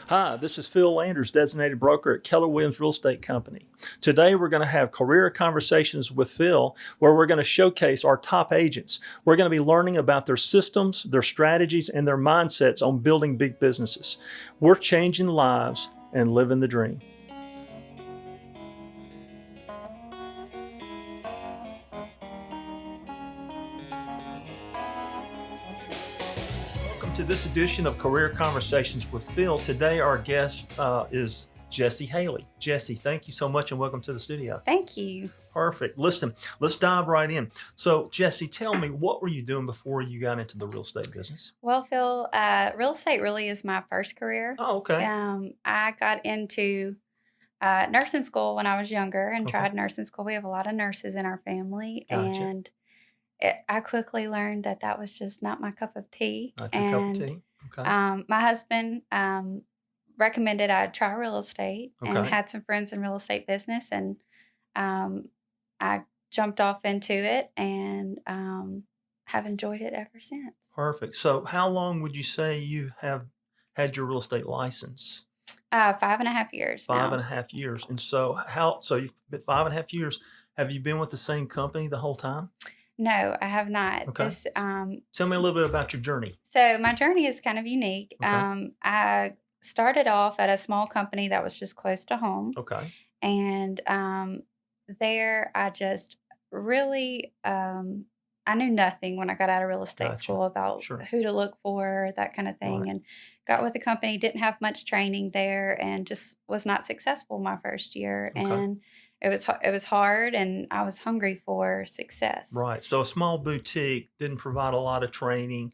Hi, this is Phil Landers, designated broker at Keller Williams Real Estate Company. Today we're going to have career conversations with Phil where we're going to showcase our top agents. We're going to be learning about their systems, their strategies, and their mindsets on building big businesses. We're changing lives and living the dream. Welcome to this edition of Career Conversations with Phil. Today our guest is Jessie Haley. Jessie, thank you so much and welcome to the studio. Thank you. Perfect. Listen, let's dive right in. So, Jessie, tell me, what were you doing before you got into the real estate business? Well, Phil, real estate really is my first career. Oh, okay. I got into nursing school when I was younger and tried nursing school. We have a lot of nurses in our family. Gotcha. And I quickly learned that that was just not my cup of tea. Not your cup of tea. Okay. My husband recommended I try real estate and Okay. had some friends in real estate business. And I jumped off into it and have enjoyed it ever since. Perfect. So, how long would you say you have had your real estate license? 5.5 years. Five now. and a half years. And so, you've been 5.5 years. Have you been with the same company the whole time? No, I have not. Okay. Tell me a little bit about your journey. So my journey is kind of unique. Okay. I started off at a small company that was just close to home. Okay. And there I just really, I knew nothing when I got out of real estate Gotcha. school about Sure. who to look for, that kind of thing. Right. And got with the company, didn't have much training there and just was not successful my first year. Okay. And it was hard and I was hungry for success. Right. So a small boutique didn't provide a lot of training.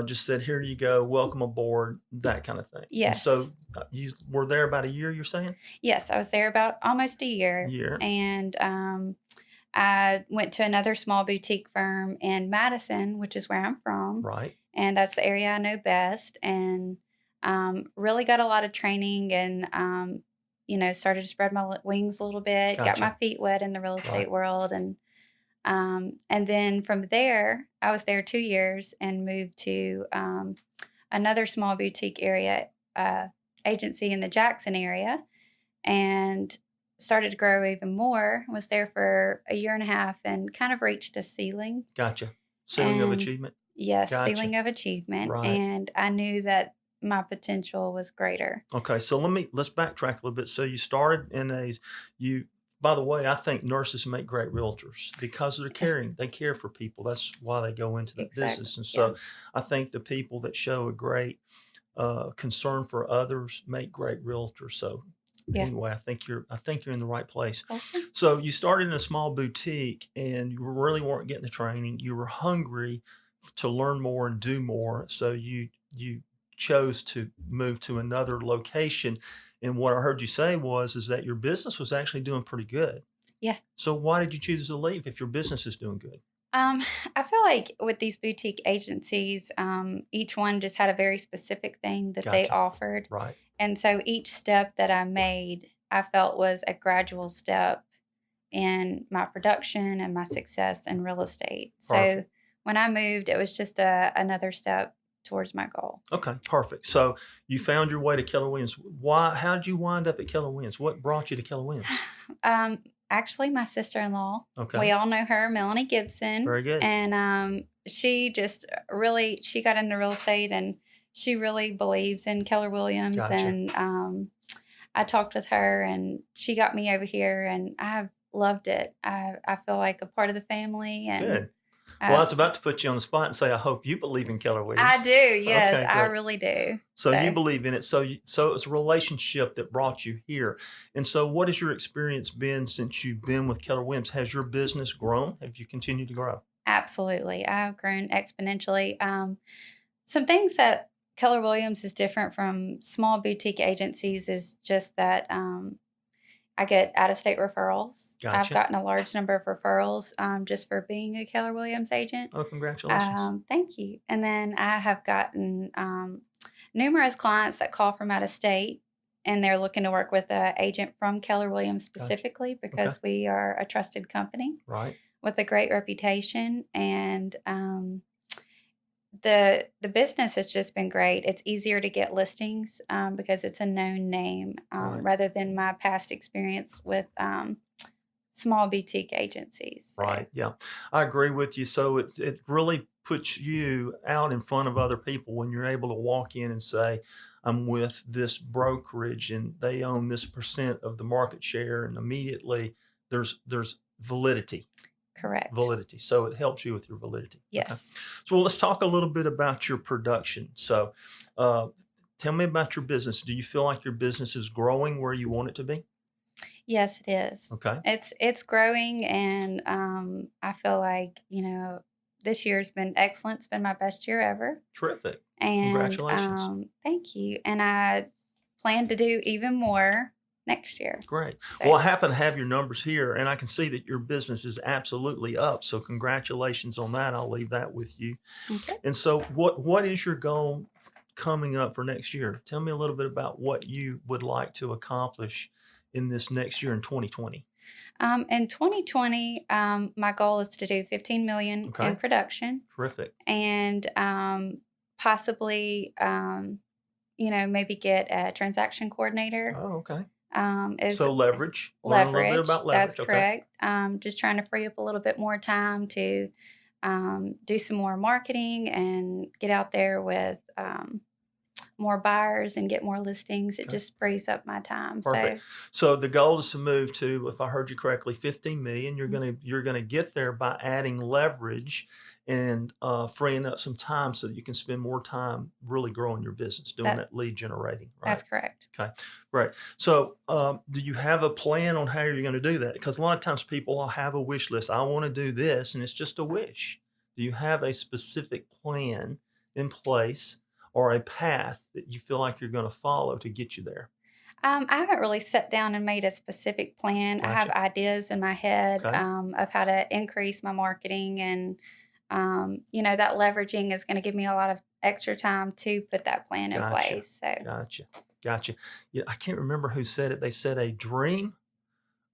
Just said, here you go, welcome aboard, that kind of thing. Yes. And so you were there about a year, you're saying? Yes, I was there about almost a year. And I went to another small boutique firm in Madison, which is where I'm from. Right. And that's the area I know best. And really got a lot of training and, started to spread my wings a little bit, Gotcha. got my feet wet in the real estate Right. world. And then from there, I was there 2 years and moved to another small boutique area agency in the Jackson area and started to grow even more. Was there for a year and a half and kind of reached a ceiling. Gotcha. Ceiling of And achievement. yes, Gotcha. ceiling of achievement. Right. And I knew that my potential was greater. Okay, so let's backtrack a little bit. So you started by the way, I think nurses make great realtors because they're caring. They care for people. That's why they go into that Exactly. business. And so I think the people that show a great concern for others make great realtors. So anyway, I think you're in the right place. Okay. So you started in a small boutique and you really weren't getting the training. You were hungry to learn more and do more. So you chose to move to another location. And what I heard you say is that your business was actually doing pretty good. Yeah. So why did you choose to leave if your business is doing good? I feel like with these boutique agencies, each one just had a very specific thing that they Gotcha. offered. Right. And so each step that I made, I felt was a gradual step in my production and my success in real estate. Perfect. So when I moved, it was just another step towards my goal. Okay, perfect. So you found your way to Keller Williams. How did you wind up at Keller Williams? What brought you to Keller Williams? Actually, my sister-in-law. Okay. We all know her, Melanie Gibson. Very good. And she just really, she got into real estate and she really believes in Keller Williams. Gotcha. And I talked with her and she got me over here and I've loved it. I feel like a part of the family. And good. Well, I was about to put you on the spot and say, I hope you believe in Keller Williams. I do. Yes, Okay, I great. really do. So you believe in it. So it's a relationship that brought you here. And so what has your experience been since you've been with Keller Williams? Has your business grown? Have you continued to grow? Absolutely. I've grown exponentially. Some things that Keller Williams is different from small boutique agencies is just that I get out-of-state referrals. Gotcha. I've gotten a large number of referrals just for being a Keller Williams agent. Oh, congratulations. Thank you. And then I have gotten numerous clients that call from out of state, and they're looking to work with an agent from Keller Williams specifically because we are a trusted company Right. with a great reputation. And the business has just been great. It's easier to get listings because it's a known name Right. rather than my past experience with small boutique agencies. So, Right. Yeah. I agree with you. So it really puts you out in front of other people when you're able to walk in and say, I'm with this brokerage and they own this percent of the market share, and immediately there's validity. correct. Validity. So it helps you with your validity. Okay. Yes. So let's talk a little bit about your production. So uh, tell me about your business. Do you feel like your business is growing where you want it to be? Yes, it is. Okay. It's growing, and I feel like this year's been excellent. It's been my best year ever, Terrific. and Congratulations. thank you. And I plan to do even more next year. Great. So, Well, I happen to have your numbers here, and I can see that your business is absolutely up. So congratulations on that. I'll leave that with you. okay. And so what is your goal coming up for next year? Tell me a little bit about what you would like to accomplish in this next year in 2020. In 2020, my goal is to do 15 million in Okay. production, Terrific. and possibly, maybe get a transaction coordinator. Oh, okay. Is So leverage. Learn a little bit leverage. about That's leverage. Okay. correct. Just trying to free up a little bit more time to do some more marketing and get out there with more buyers and get more listings. It Okay. just frees up my time. Perfect. So the goal is to move to, if I heard you correctly, 15 million. You're gonna get there by adding leverage and freeing up some time so that you can spend more time really growing your business, doing that that lead generating, right? that's correct. Okay, right. So, do you have a plan on how you're going to do that? Because a lot of times people will have a wish list. I want to do this, and it's just a wish. Do you have a specific plan in place or a path that you feel like you're going to follow to get you there? I haven't really sat down and made a specific plan. I have Gotcha. ideas in my head Okay. of how to increase my marketing, and that leveraging is going to give me a lot of extra time to put that plan in Gotcha. place. So, Gotcha. Gotcha. Yeah, I can't remember who said it. They said a dream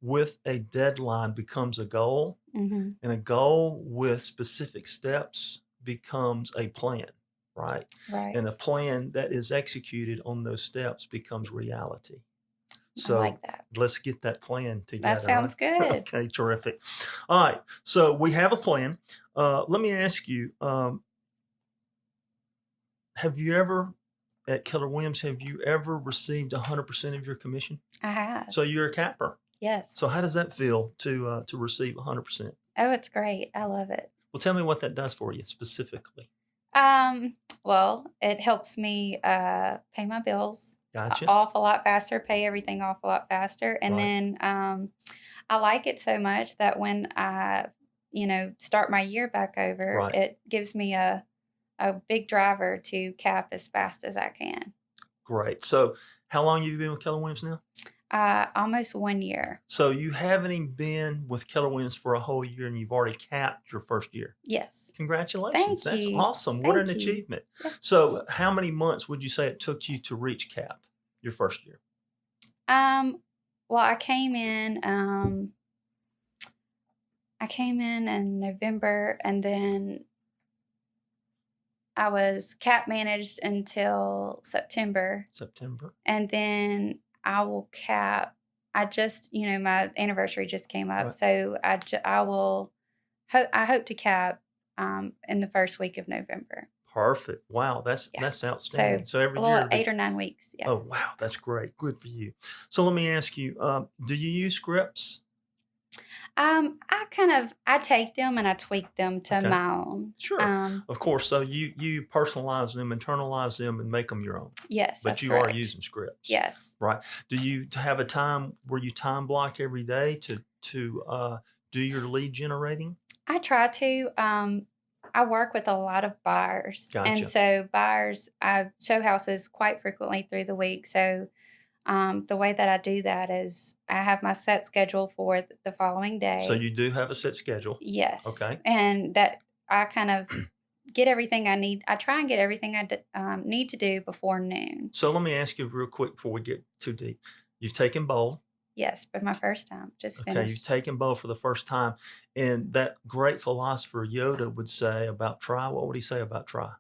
with a deadline becomes a goal, mhm, and a goal with specific steps becomes a plan, right? right. And a plan that is executed on those steps becomes reality. I like So that. let's get that plan That together, right? sounds good. Okay, terrific. All right, so we have a plan. Let me ask you, have you ever, at Keller Williams, have you ever received 100% of your commission? I have. So you're a capper. Yes. So how does that feel to receive 100%? Oh, it's great. I love it. Well, tell me what that does for you specifically. Well, it helps me pay my bills Gotcha. off a lot faster, pay everything off a lot faster. And Right. then I like it so much that when I, start my year back over, Right. it gives me a big driver to cap as fast as I can. Great. So how long have you been with Keller Williams now? Almost 1 year. So you haven't even been with Keller Williams for a whole year and you've already capped your first year. Yes. Congratulations. Thank That's you. awesome. What an Thank you. achievement. Yeah. So how many months would you say it took you to reach cap your first year? Well, I came in in November, and then I was cap managed until September, September. and then I will cap. I just, my anniversary just came up, Right. so I will. I hope to cap in the first week of November. Perfect. Wow, that's Yeah. that's outstanding. So every A little year, 8 or 9 weeks. Yeah. oh wow, that's great. Good for you. So let me ask you, do you use scripts? I take them and I tweak them to Okay. my own. Sure. Of course. So you personalize them, internalize them, and make them your own. Yes, But that's you correct. are using scripts. Yes. Right. Do you have a time where you time block every day to do your lead generating? I try to. I work with a lot of buyers, and Gotcha. so buyers, I show houses quite frequently through the week. So the way that I do that is I have my set schedule for the following So day. you do have a set schedule. Yes, Okay. and that I kind of get everything I need. I try and get everything I need to do before noon. So let me ask you real quick before we get too deep. You've taken bowl. Yes, but my first time, just Okay, you've finished. taken bowl for the first time. And that great philosopher Yoda would say about try. What would he say about try?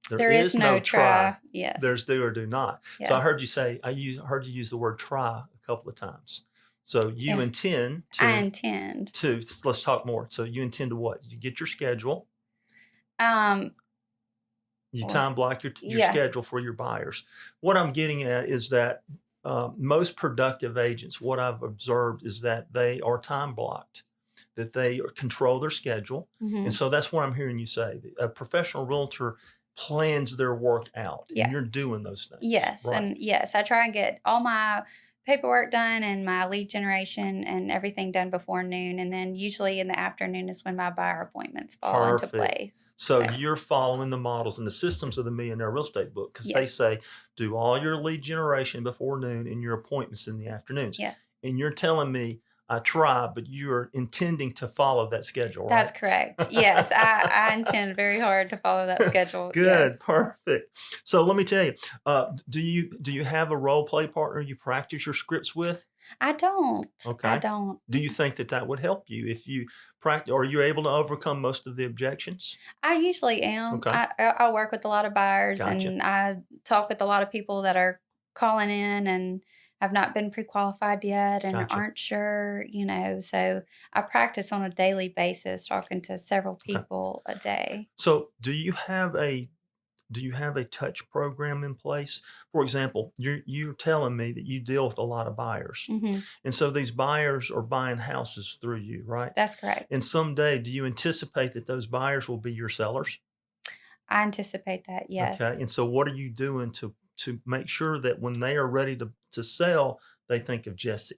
There is no try. Yes. There's do or do not. So I Yeah. heard you say, heard you use the word try a couple of times. So you Yeah. intend I to, intend. let's talk more. So you intend to what? You get your schedule, Um, you well, time block your yeah. schedule for your buyers. What I'm getting at is that most productive agents, what I've observed is that they are time blocked, that they control their schedule. Mhm. And so that's what I'm hearing you say. A professional realtor plans their work out, and Yeah. you're doing those things. Yes. Right. And yes, I try and get all my paperwork done and my lead generation and everything done before noon. And then usually in the afternoon is when my buyer appointments fall into Perfect. place. So you're following the models and the systems of the Millionaire Real Estate Book, because they Yes. say do all your lead generation before noon and your appointments in the afternoons. Yeah. And you're telling me I try, but you're intending to follow that schedule, right? That's correct. Yes, I intend very hard to follow that schedule. Good, Yes. perfect. So let me tell you, do you have a role play partner you practice your scripts with? I don't. Okay. I don't. Do you think that would help you if you practice? Are you able to overcome most of the objections? I usually am. Okay. I work with a lot of buyers, Gotcha. and I talk with a lot of people that are calling in and have not been pre-qualified yet and Gotcha. aren't sure, so I practice on a daily basis, talking to several people a day. So do you have a touch program in place? For example, you're telling me that you deal with a lot of buyers. Hmm. And so these buyers are buying houses through you, right? That's correct. And someday, do you anticipate that those buyers will be your sellers? I anticipate that, yes. Okay. And so what are you doing to make sure that when they are ready to sell, they think of Jessie?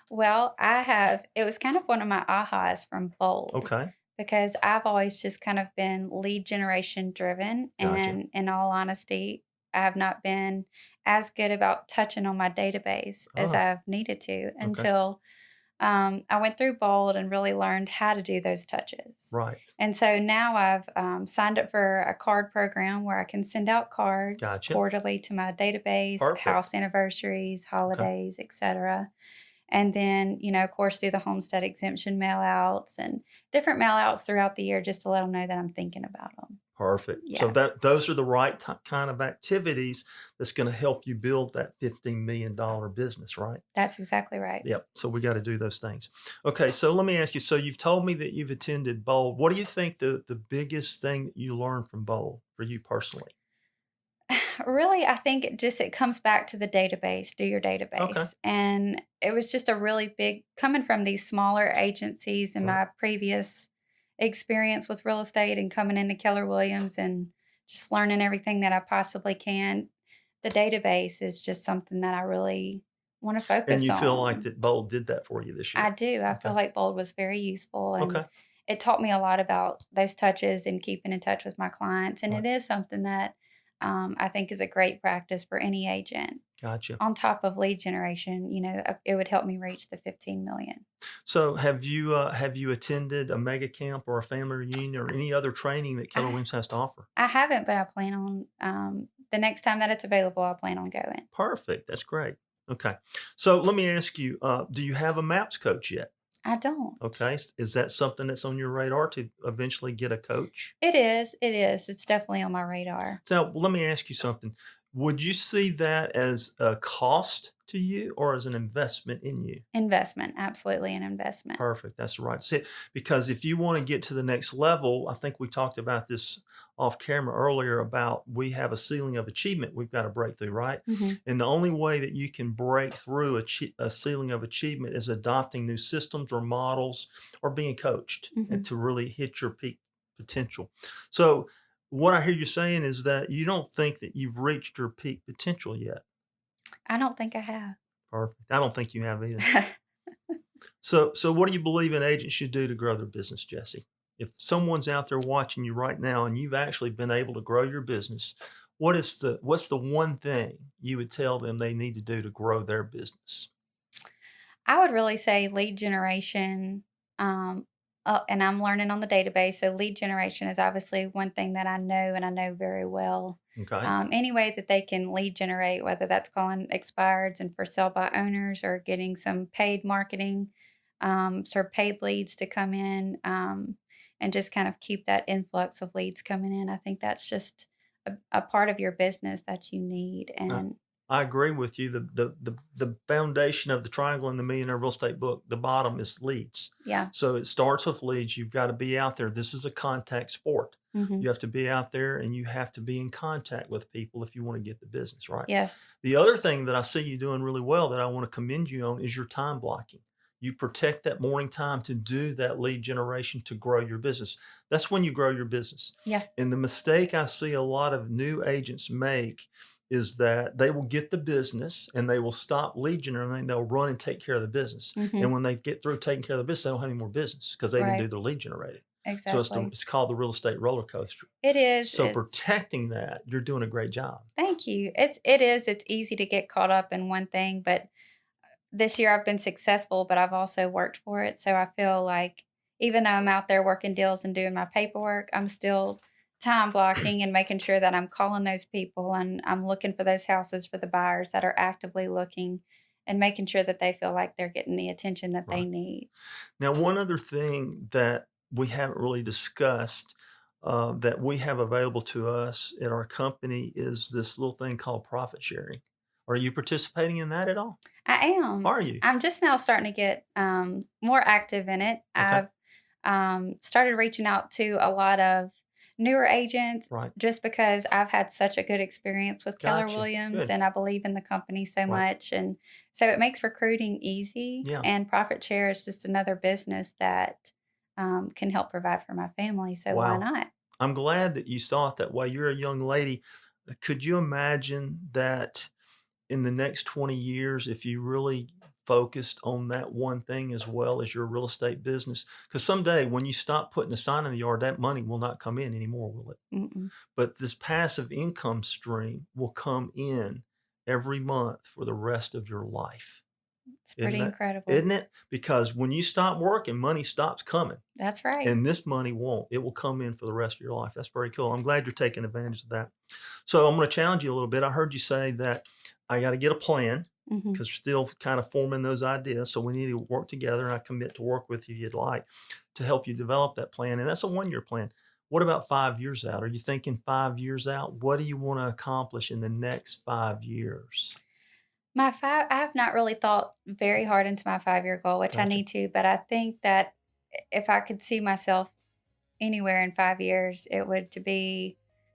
Well, it was kind of one of my ahas from Bold. Okay. Because I've always just kind of been lead generation driven. Gotcha. And in all honesty, I have not been as good about touching on my database as I've needed to until I went through Bold and really learned how to do those touches. Right. And so now I've signed up for a card program where I can send out cards Gotcha. quarterly to my database, Perfect. house anniversaries, holidays, etc. And then, of course, do the homestead exemption mail outs and different mail outs throughout the year just to let them know that I'm thinking about them. Perfect. Yeah. So those are the right kind of activities that's going to help you build that $15 million business, right? That's exactly right. Yep. So we got to do those things. Okay. So let me ask you. So you've told me that you've attended Bold. What do you think the biggest thing that you learned from Bold for you personally? Really, I think it comes back to the database, do your database. Okay. And it was just a really big, coming from these smaller agencies in my previous experience with real estate and coming into Keller Williams and just learning everything that I possibly can. The database is just something that I really want to focus on. And you feel like that Bold did that for you this year? I do. I feel like Bold was very useful. And Okay. it taught me a lot about those touches and keeping in touch with my clients. And Right. it is something that I think is a great practice for any agent. Gotcha. On top of lead generation, it would help me reach the 15 million. So have you attended a mega camp or a family reunion or any other training that Keller Williams has to offer? I haven't, but I plan on the next time that it's available, I plan on going. Perfect. That's great. Okay. So let me ask you, do you have a MAPS coach yet? I don't. Okay. Is that something that's on your radar to eventually get a coach? It is. It is. It's definitely on my radar. So let me ask you something. Would you see that as a cost to you or as an investment in you? Investment. Absolutely an investment. Perfect. That's right. See, because if you want to get to the next level, I think we talked about this off camera earlier about we have a ceiling of achievement we've got to break through, right? Mm-hmm. And the only way that you can break through a ceiling of achievement is adopting new systems or models or being coached and to really hit your peak potential. So what I hear you saying is that you don't think that you've reached your peak potential yet. I don't think I have. Perfect. I don't think you have either. So what do you believe an agent should do to grow their business, Jessie? If someone's out there watching you right now and you've actually been able to grow your business, what's the one thing you would tell them they need to do to grow their business? I would really say lead generation, and I'm learning on the database. So lead generation is obviously one thing that I know and I know very well. Okay. Any way that they can lead generate, whether that's calling expireds and for sale by owners or getting some paid marketing, so paid leads to come in, and just kind of keep that influx of leads coming in. I think that's just a part of your business that you need. And I agree with you. The foundation of the triangle in the Millionaire Real Estate book, the bottom is leads. yeah. So it starts with leads. You've got to be out there. This is a contact sport. Hmm. You have to be out there and you have to be in contact with people if you want to get the business, right? Yes. The other thing that I see you doing really well that I want to commend you on is your time blocking. You protect that morning time to do that lead generation to grow your business. That's when you grow your business. Yeah. And the mistake I see a lot of new agents make is that they will get the business and they will stop lead generating. They'll run and take care of the business. Hmm. And when they get through taking care of the business, they don't have any more business because they didn't do Right. their lead generating. So Exactly. it's called the real estate roller coaster. It is. So It's protecting that, you're doing a great job. Thank you. It's easy to get caught up in one thing, but this year I've been successful, but I've also worked for it. So I feel like even though I'm out there working deals and doing my paperwork, I'm still time blocking and making sure that I'm calling those people and I'm looking for those houses for the buyers that are actively looking and making sure that they feel like they're getting the attention that they Right. need. Now, one other thing that we haven't really discussed that we have available to us at our company is this little thing called profit sharing. Are you participating in that at all? I am. Are you? I'm just now starting to get more active in it. Okay. I've started reaching out to a lot of newer agents Right. just because I've had such a good experience with Keller Gotcha. Williams Good. and I believe in the company so Right. much. And so it makes recruiting easy. Yeah. And Profit Share is just another business that can help provide for my family. So why Wow. not? I'm glad that you saw it that way. You're a young lady. Could you imagine that in the next 20 years, if you really focused on that one thing as well as your real estate business? Because someday when you stop putting a sign in the yard, that money will not come in anymore, will it? Mm-mm. But this passive income stream will come in every month for the rest of your life. It's pretty incredible. Isn't it? Because when you stop working, money stops coming. That's right. And this money won't. It will come in for the rest of your life. That's very cool. I'm glad you're taking advantage of that. So I'm going to challenge you a little bit. I heard you say that I got to get a plan Hmm. because we're still kind of forming those ideas. So we need to work together. And I commit to work with you if you'd like to help you develop that plan. And that's a 1-year plan. What about 5 years out? Are you thinking 5 years out? What do you want to accomplish in the next 5 years? I have not really thought very hard into my 5-year goal, which I Gotcha. need to, but I think that if I could see myself anywhere in 5 years, it would to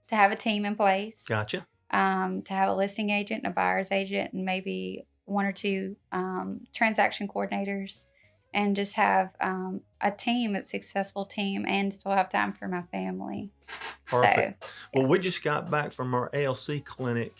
have a team in place, Gotcha. to have a listing agent and a buyer's agent, and maybe one or two transaction coordinators, and just have a team, a successful team, and still have time for my family. Perfect. So, Well, yeah. we just got back from our ALC clinic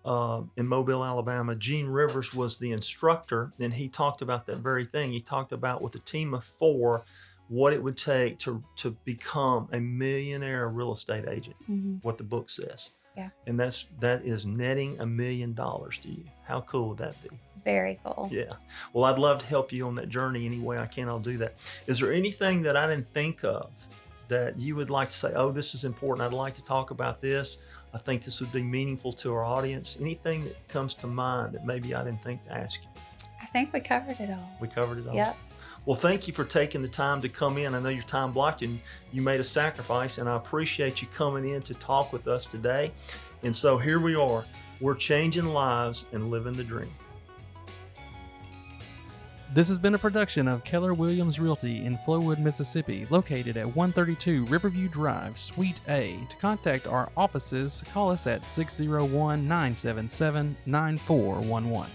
in Mobile, Alabama. Gene Rivers was the instructor, and he talked about that very thing. He talked about with a team of 4 what it would take to become a millionaire real estate agent, Hmm. what the book says. Yeah. And that is netting $1 million to you. How cool would that be? Very cool. Yeah. Well, I'd love to help you on that journey any way I can. I'll do that. Is there anything that I didn't think of that you would like to say, oh, this is important, I'd like to talk about this? I think this would be meaningful to our audience. Anything that comes to mind that maybe I didn't think to ask you? I think we covered it all. We covered it all. Yep. Well, thank you for taking the time to come in. I know your time blocked and you made a sacrifice, and I appreciate you coming in to talk with us today. And so here we are. We're changing lives and living the dream. This has been a production of Keller Williams Realty in Flowood, Mississippi, located at 132 Riverview Drive, Suite A. To contact our offices, call us at 601-977-9411.